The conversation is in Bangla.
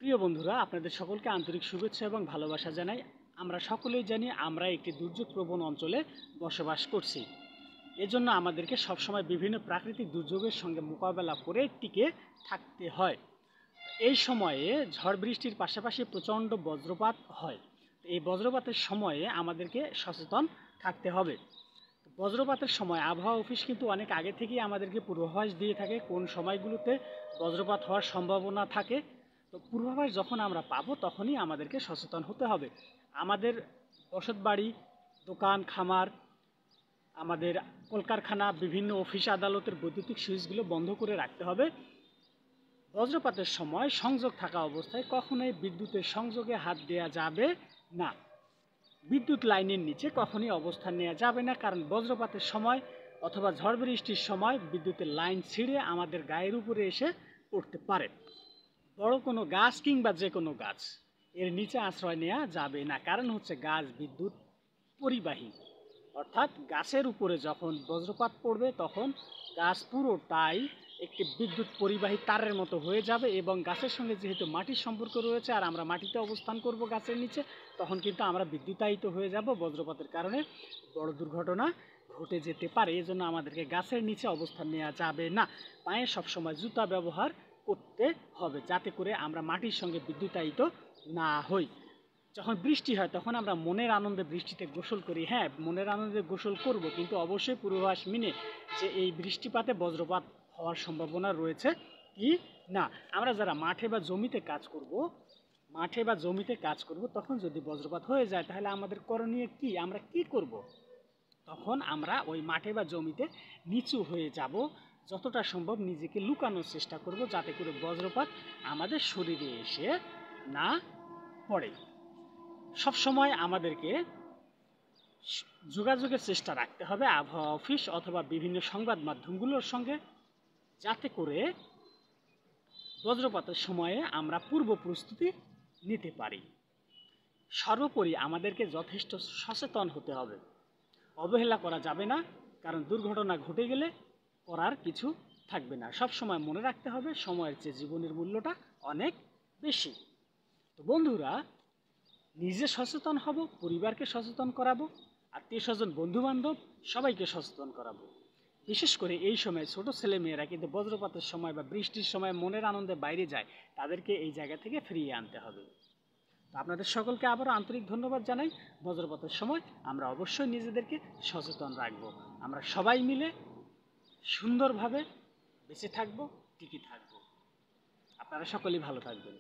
প্রিয় বন্ধুরা, আপনাদের সকলকে আন্তরিক শুভেচ্ছা এবং ভালোবাসা জানাই। আমরা সকলেই জানি আমরা একটি দুর্যোগপ্রবণ অঞ্চলে বসবাস করছি। এজন্য আমাদেরকে সবসময় বিভিন্ন প্রাকৃতিক দুর্যোগের সঙ্গে মোকাবেলা করে টিকে থাকতে হয়। এই সময়ে ঝড় বৃষ্টির পাশাপাশি প্রচণ্ড বজ্রপাত হয়। এই বজ্রপাতের সময়ে আমাদেরকে সচেতন থাকতে হবে। বজ্রপাতের সময় আবহাওয়া অফিস কিন্তু অনেক আগে থেকেই আমাদেরকে পূর্বাভাস দিয়ে থাকে কোন সময়গুলোতে বজ্রপাত হওয়ার সম্ভাবনা থাকে। তো পূর্বাভাস যখন আমরা পাবো তখনই আমাদেরকে সচেতন হতে হবে। আমাদের বসতবাড়ি, দোকান, খামার, আমাদের কলকারখানা, বিভিন্ন অফিস আদালতের বৈদ্যুতিক সুইচগুলো বন্ধ করে রাখতে হবে। বজ্রপাতের সময় সংযোগ থাকা অবস্থায় কখনোই বিদ্যুতের সংযোগে হাত দেওয়া যাবে না। বিদ্যুৎ লাইনের নিচে কখনই অবস্থান নেওয়া যাবে না, কারণ বজ্রপাতের সময় অথবা ঝড় বৃষ্টির সময় বিদ্যুতের লাইন ছিঁড়ে আমাদের গায়ের উপরে এসে পড়তে পারে। বড় কোনো গাছ কিংবা যে কোনো গাছ এর নিচে আশ্রয় নেওয়া যাবে না, কারণ হচ্ছে গাছ বিদ্যুৎ পরিবাহী। অর্থাৎ গাছের উপরে যখন বজ্রপাত পড়বে তখন গাছ পুরোটাই একটি বিদ্যুৎ পরিবাহী তারের মতো হয়ে যাবে, এবং গাছের সঙ্গে যেহেতু মাটির সম্পর্ক রয়েছে আর আমরা মাটিতে অবস্থান করব গাছের নিচে, তখন কিন্তু আমরা বিদ্যুতায়িত হয়ে যাব। বজ্রপাতের কারণে বড় দুর্ঘটনা ঘটে যেতে পারে। এই জন্য আমাদেরকে গাছের নিচে অবস্থান নেওয়া যাবে না। পায়ে সবসময় জুতা ব্যবহার করতে হবে, যাতে করে আমরা মাটির সঙ্গে বিদ্যুতায়িত না হই। যখন বৃষ্টি হয় তখন আমরা মনের আনন্দে বৃষ্টিতে গোসল করি। হ্যাঁ, মনের আনন্দে গোসল করব, কিন্তু অবশ্যই পূর্বাভাস মেনে যে এই বৃষ্টিপাতে বজ্রপাত হওয়ার সম্ভাবনা রয়েছে কি না। আমরা যারা মাঠে বা জমিতে কাজ করব তখন যদি বজ্রপাত হয়ে যায় তাহলে আমাদের করণীয় কি, আমরা কি করব? তখন আমরা ওই মাঠে বা জমিতে নিচু হয়ে যাব, যতটা সম্ভব নিজেকে লুকানোর চেষ্টা করব, যাতে করে বজ্রপাত আমাদের শরীরে এসে না পড়ে। সবসময় আমাদেরকে যোগাযোগের চেষ্টা রাখতে হবে আবহাওয়া অফিস অথবা বিভিন্ন সংবাদ মাধ্যমগুলোর সঙ্গে, যাতে করে বজ্রপাতের সময়ে আমরা পূর্ব প্রস্তুতি নিতে পারি। সর্বোপরি আমাদেরকে যথেষ্ট সচেতন হতে হবে, অবহেলা করা যাবে না, কারণ দুর্ঘটনা ঘটে গেলে করার কিছু থাকবে না। সব সময় মনে রাখতে হবে সময়ের চেয়ে জীবনের মূল্যটা অনেক বেশি। তো বন্ধুরা, নিজে সচেতন হব, পরিবারকে সচেতন করাবো, আত্মীয় স্বজন, বন্ধুবান্ধব সবাইকে সচেতন করাবো। বিশেষ করে এই সময় ছোট ছেলেমেয়েরা কিন্তু বজ্রপাতের সময় বা বৃষ্টির সময় মনের আনন্দে বাইরে যায়, তাদেরকে এই জায়গা থেকে ফিরিয়ে আনতে হবে। তো আপনাদের সকলকে আবারও আন্তরিক ধন্যবাদ জানাই। বজ্রপাতের সময় আমরা অবশ্যই নিজেদেরকে সচেতন রাখবো। আমরা সবাই মিলে সুন্দরভাবে বেঁচে থাকবো, টিকে থাকবো। আপনারা সকলেই ভালো থাকবেন।